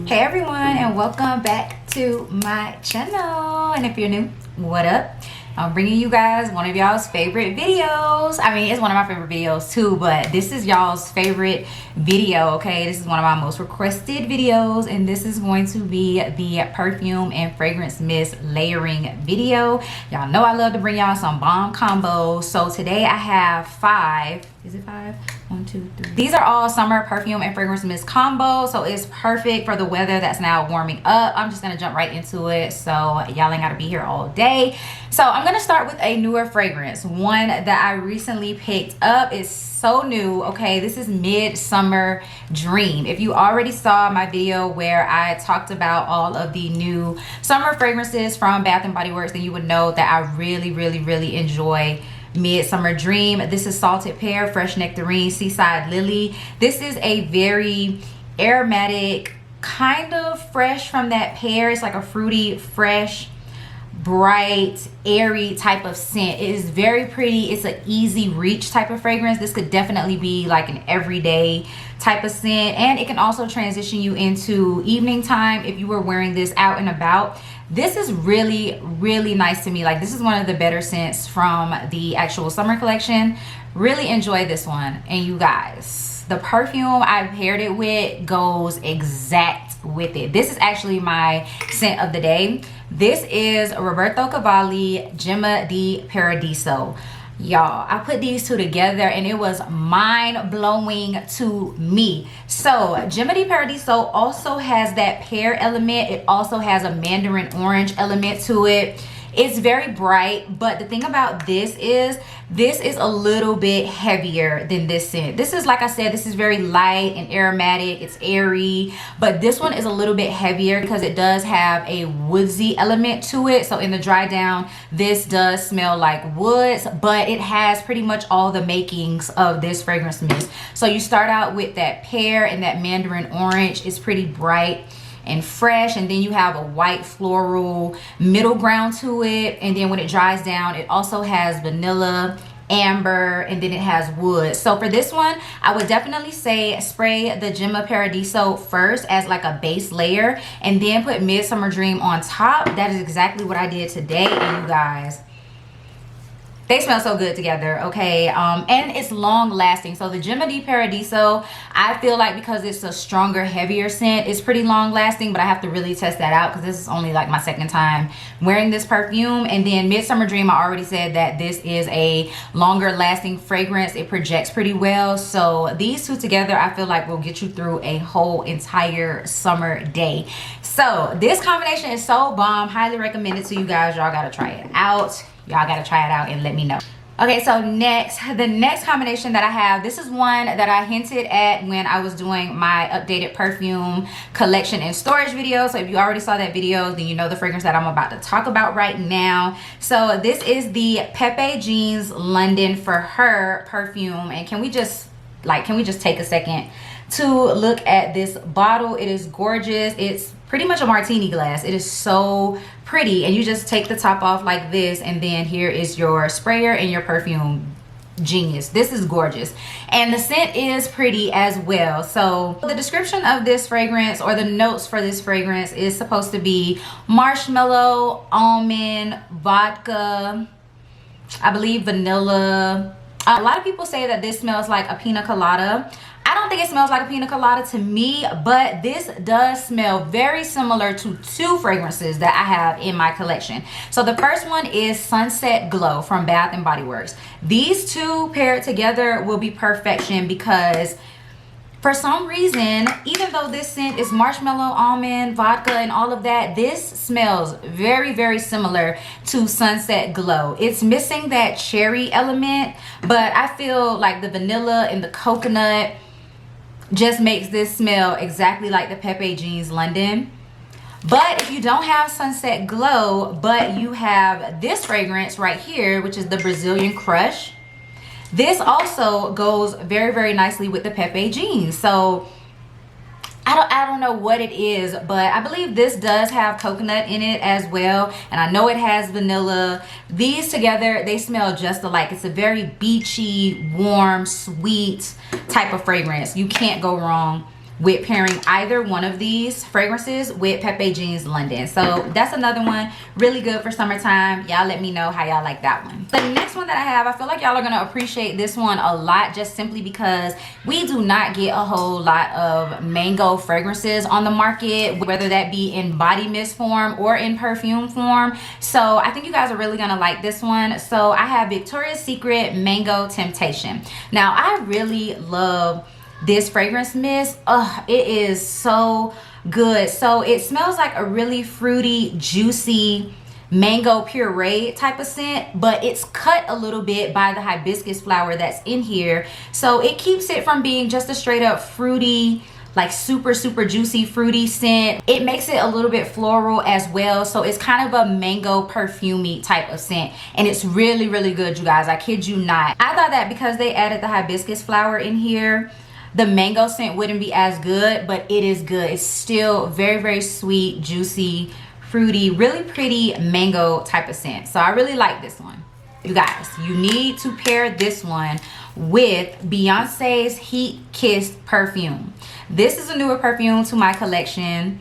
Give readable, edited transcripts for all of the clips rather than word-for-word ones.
Hey everyone, and welcome back to my channel. And if you're new, what up? I'm bringing you guys one of y'all's favorite videos. I mean, it's one of my favorite videos too, but this is y'all's favorite video, okay? This is one of my most requested videos, and this is going to be the perfume and fragrance mist layering video. Y'all know I love to bring y'all some bomb combos. So today I have 5. Is it 5? 1, 2, 3. These are all summer perfume and fragrance mist combos, so it's perfect for the weather that's now warming up. I'm just gonna jump right into it, so y'all ain't gotta be here all day. So I'm gonna start with a newer fragrance, one that I recently picked up. It's so new, okay? This is Midsummer Dream. If you already saw my video where I talked about all of the new summer fragrances from Bath & Body Works, then you would know that I really enjoy Midsummer Dream. This is Salted Pear, Fresh Nectarine, Seaside Lily. This is a very aromatic, kind of fresh from that pear. It's like a fruity, fresh, bright, airy type of scent. It is very pretty. It's an easy reach type of fragrance. This could definitely be like an everyday type of scent, and it can also transition you into evening time if you were wearing this out and about. This is really nice to me. Like, this is one of the better scents from the actual summer collection. Really enjoy this one. And you guys, the perfume I paired it with goes exact with it. This is actually my scent of the day. This is Roberto Cavalli Gemma di Paradiso. Y'all, I put these two together and it was mind-blowing to me. So Gemma di Paradiso also has that pear element. It also has a mandarin orange element to it. It's very bright, but the thing about this is a little bit heavier than this scent. This is, like I said, this is very light and aromatic. It's airy, but this one is a little bit heavier because it does have a woodsy element to it. So in the dry down, this does smell like woods, but it has pretty much all the makings of this fragrance mist. So you start out with that pear and that mandarin orange. It's pretty bright and fresh, and then you have a white floral middle ground to it, and then when it dries down, it also has vanilla, amber, and then it has wood. So for this one, I would definitely say spray the Gemma Paradiso first as like a base layer, and then put Midsummer Dream on top. That is exactly what I did today, and you guys, they smell so good together, okay? And it's long lasting. So the Gemma di Paradiso, I feel like because it's a stronger, heavier scent, it's pretty long lasting, but I have to really test that out because this is only like my second time wearing this perfume. And then Midsummer Dream, I already said that this is a longer lasting fragrance. It projects pretty well. So these two together, I feel like will get you through a whole entire summer day. So this combination is so bomb. Highly recommend it to you guys. Y'all gotta try it out. Y'all gotta try it out and let me know. Okay, so the next combination that I have, this is one that I hinted at when I was doing my updated perfume collection and storage video. So if you already saw that video, then you know the fragrance that I'm about to talk about right now. So this is the Pepe Jeans London For Her perfume. And can we just take a second to look at this bottle? It is gorgeous. It's pretty much a martini glass. It is so pretty, and you just take the top off like this, and then here is your sprayer and your perfume. Genius. This is gorgeous, and the scent is pretty as well. So the description of this fragrance, or the notes for this fragrance, is supposed to be marshmallow, almond, vodka, I believe vanilla. A lot of people say that this smells like a pina colada. I don't think it smells like a pina colada to me, but this does smell very similar to two fragrances that I have in my collection. So the first one is Sunset Glow from Bath & Body Works. These two paired together will be perfection because for some reason, even though this scent is marshmallow, almond, vodka, and all of that, this smells very similar to Sunset Glow. It's missing that cherry element, but I feel like the vanilla and the coconut just makes this smell exactly like the Pepe Jeans London. But if you don't have Sunset Glow, but you have this fragrance right here, which is the Brazilian Crush, this also goes very nicely with the Pepe Jeans. So I don't know what it is, but I believe this does have coconut in it as well, and I know it has vanilla. These together, they smell just alike. It's a very beachy, warm, sweet type of fragrance. You can't go wrong with pairing either one of these fragrances with Pepe Jeans London. So that's another one really good for summertime. Y'all let me know how y'all like that one. The next one that I have, I feel like y'all are gonna appreciate this one a lot, just simply because we do not get a whole lot of mango fragrances on the market, whether that be in body mist form or in perfume form. So I think you guys are really gonna like this one. So I have Victoria's Secret Mango Temptation. Now I really love this fragrance mist. It is so good. So it smells like a really fruity, juicy mango puree type of scent, but it's cut a little bit by the hibiscus flower that's in here, so it keeps it from being just a straight up fruity, like super juicy fruity scent. It makes it a little bit floral as well, so it's kind of a mango perfumey type of scent, and it's really good, you guys. I kid you not. I thought that because they added the hibiscus flower in here, the mango scent wouldn't be as good, but it is good. It's still very sweet, juicy, fruity, really pretty mango type of scent. So I really like this one. You guys, you need to pair this one with Beyonce's Heat Kissed perfume. This is a newer perfume to my collection,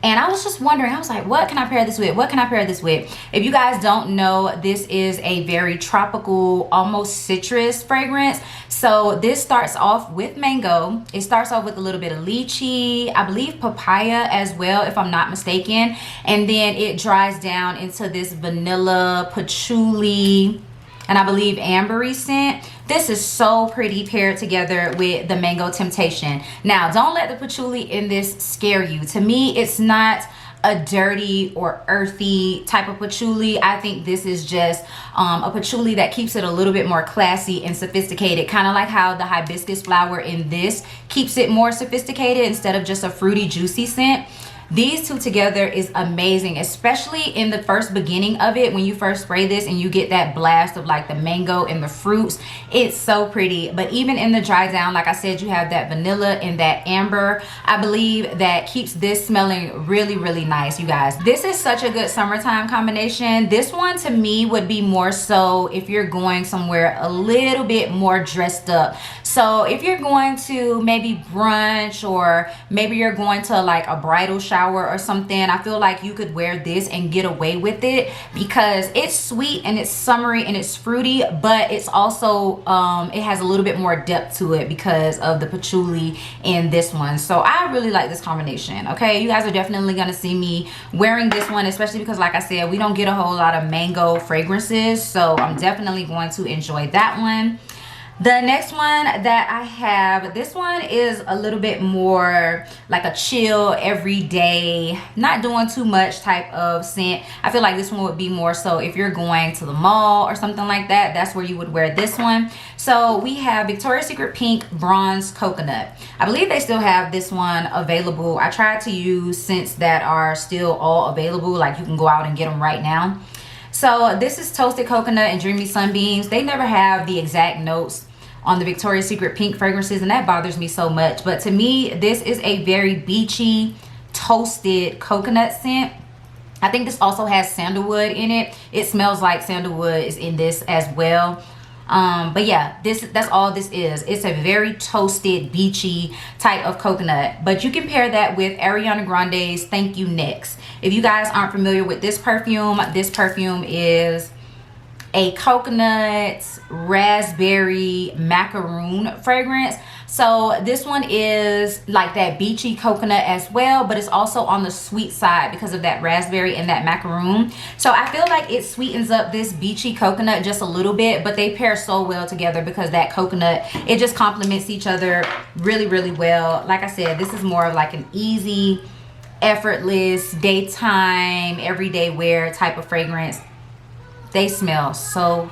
and I was just wondering, I was like, what can I pair this with? What can I pair this with? If you guys don't know, this is a very tropical, almost citrus fragrance. So this starts off with mango. It starts off with a little bit of lychee, I believe papaya as well, if I'm not mistaken. And then it dries down into this vanilla, patchouli, and I believe ambery scent. This is so pretty paired together with the Mango Temptation. Now, don't let the patchouli in this scare you. To me, it's not a dirty or earthy type of patchouli. I think this is just a patchouli that keeps it a little bit more classy and sophisticated, kind of like how the hibiscus flower in this keeps it more sophisticated instead of just a fruity, juicy scent. These two together is amazing, especially in the first beginning of it, when you first spray this and you get that blast of like the mango and the fruits. It's so pretty. But even in the dry down, like I said, you have that vanilla and that amber, I believe, that keeps this smelling really nice, you guys. This is such a good summertime combination. This one to me would be more so if you're going somewhere a little bit more dressed up. So if you're going to maybe brunch, or maybe you're going to like a bridal shower or something, I feel like you could wear this and get away with it, because it's sweet and it's summery and it's fruity, but it's also it has a little bit more depth to it because of the patchouli in this one. So I really like this combination. Okay, you guys are definitely gonna see me wearing this one, especially because, like I said, we don't get a whole lot of mango fragrances, so I'm definitely going to enjoy that one. The next one that I have, this one is a little bit more like a chill, everyday, not doing too much type of scent. I feel like this one would be more so if you're going to the mall or something like that. That's where you would wear this one. So we have Victoria's Secret Pink Bronze Coconut. I believe they still have this one available. I tried to use scents that are still all available, like you can go out and get them right now. So this is Toasted Coconut and Dreamy Sunbeams. They never have the exact notes on the Victoria's Secret Pink fragrances, and that bothers me so much. But to me, this is a very beachy, toasted coconut scent. I think this also has sandalwood in it. It smells like sandalwood is in this as well. But yeah, that's all this is. It's a very toasted, beachy type of coconut. But you can pair that with Ariana Grande's Thank You Next. If you guys aren't familiar with this perfume is a coconut raspberry macaroon fragrance. So this one is like that beachy coconut as well, but it's also on the sweet side because of that raspberry and that macaroon. So I feel like it sweetens up this beachy coconut just a little bit, but they pair so well together because that coconut, it just complements each other really well. Like I said, this is more of like an easy, effortless, daytime, everyday wear type of fragrance. They smell so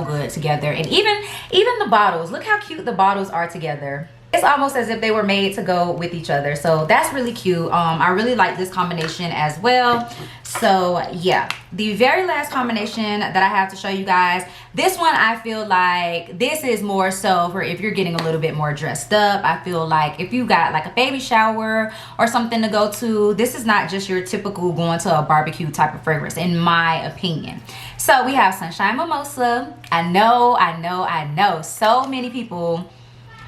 good together. And even the bottles, look how cute the bottles are together. It's almost as if they were made to go with each other. So that's really cute. I really like this combination as well. So yeah, the very last combination that I have to show you guys, this one I feel like this is more so for if you're getting a little bit more dressed up. I feel like if you got like a baby shower or something to go to, this is not just your typical going to a barbecue type of fragrance, in my opinion. So we have Sunshine Mimosa. I know so many people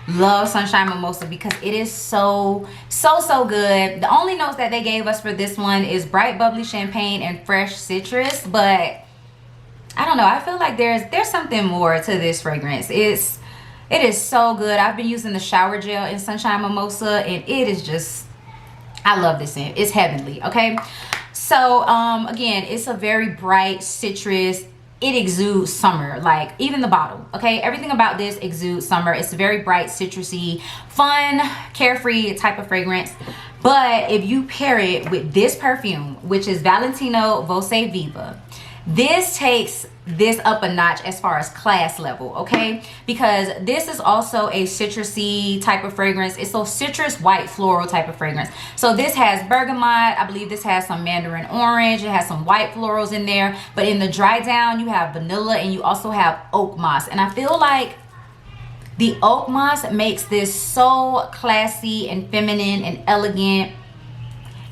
love Sunshine Mimosa because it is so good. The only notes that they gave us for this one is bright bubbly champagne and fresh citrus, but I don't know, I feel like there's something more to this fragrance. It is so good. I've been using the shower gel in Sunshine Mimosa, and it is just, I love this scent. It's heavenly, okay? So, again, it's a very bright citrus. It exudes summer, like even the bottle, okay? Everything about this exudes summer. It's a very bright, citrusy, fun, carefree type of fragrance. But if you pair it with this perfume, which is Valentino Voce Viva, this takes this up a notch as far as class level, okay? Because this is also a citrusy type of fragrance. It's a citrus white floral type of fragrance. So this has bergamot. I believe this has some mandarin orange. It has some white florals in there. But in the dry down, you have vanilla and you also have oak moss. And I feel like the oak moss makes this so classy and feminine and elegant.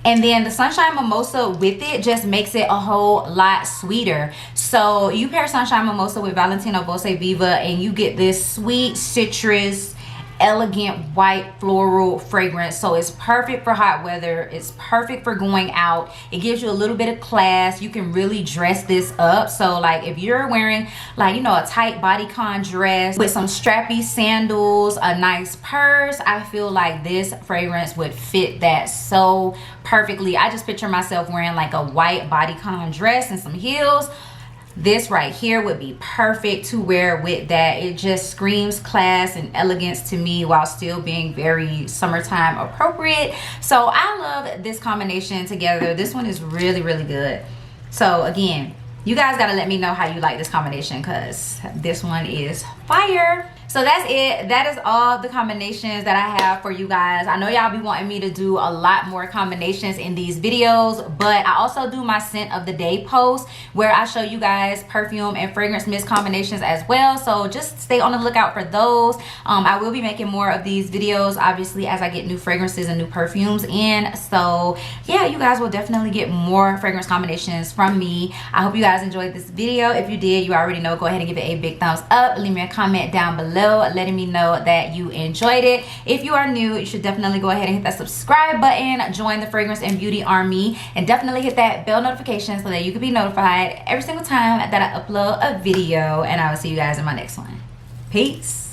And then the Sunshine Mimosa with it just makes it a whole lot sweeter. So you pair Sunshine Mimosa with Valentino Voce Viva and you get this sweet citrus, elegant white floral fragrance. So it's perfect for hot weather. It's perfect for going out. It gives you a little bit of class. You can really dress this up. So like if you're wearing like, you know, a tight bodycon dress with some strappy sandals, a nice purse, I feel like this fragrance would fit that so perfectly. I just picture myself wearing like a white bodycon dress and some heels. This right here would be perfect to wear with that. It just screams class and elegance to me while still being very summertime appropriate. So I love this combination together. This one is really good. So again, you guys gotta let me know how you like this combination because this one is fire. So that's it. That is all the combinations that I have for you guys. I know y'all be wanting me to do a lot more combinations in these videos, but I also do my scent of the day post where I show you guys perfume and fragrance mist combinations as well. So just stay on the lookout for those. I will be making more of these videos obviously as I get new fragrances and new perfumes in. So yeah, you guys will definitely get more fragrance combinations from me. I hope you guys enjoyed this video. If you did, you already know, go ahead and give it a big thumbs up. Leave me a comment down below letting me know that you enjoyed it. If you are new, you should definitely go ahead and hit that subscribe button, join the fragrance and beauty army, and definitely hit that bell notification so that you can be notified every single time that I upload a video. And I will see you guys in my next one. Peace.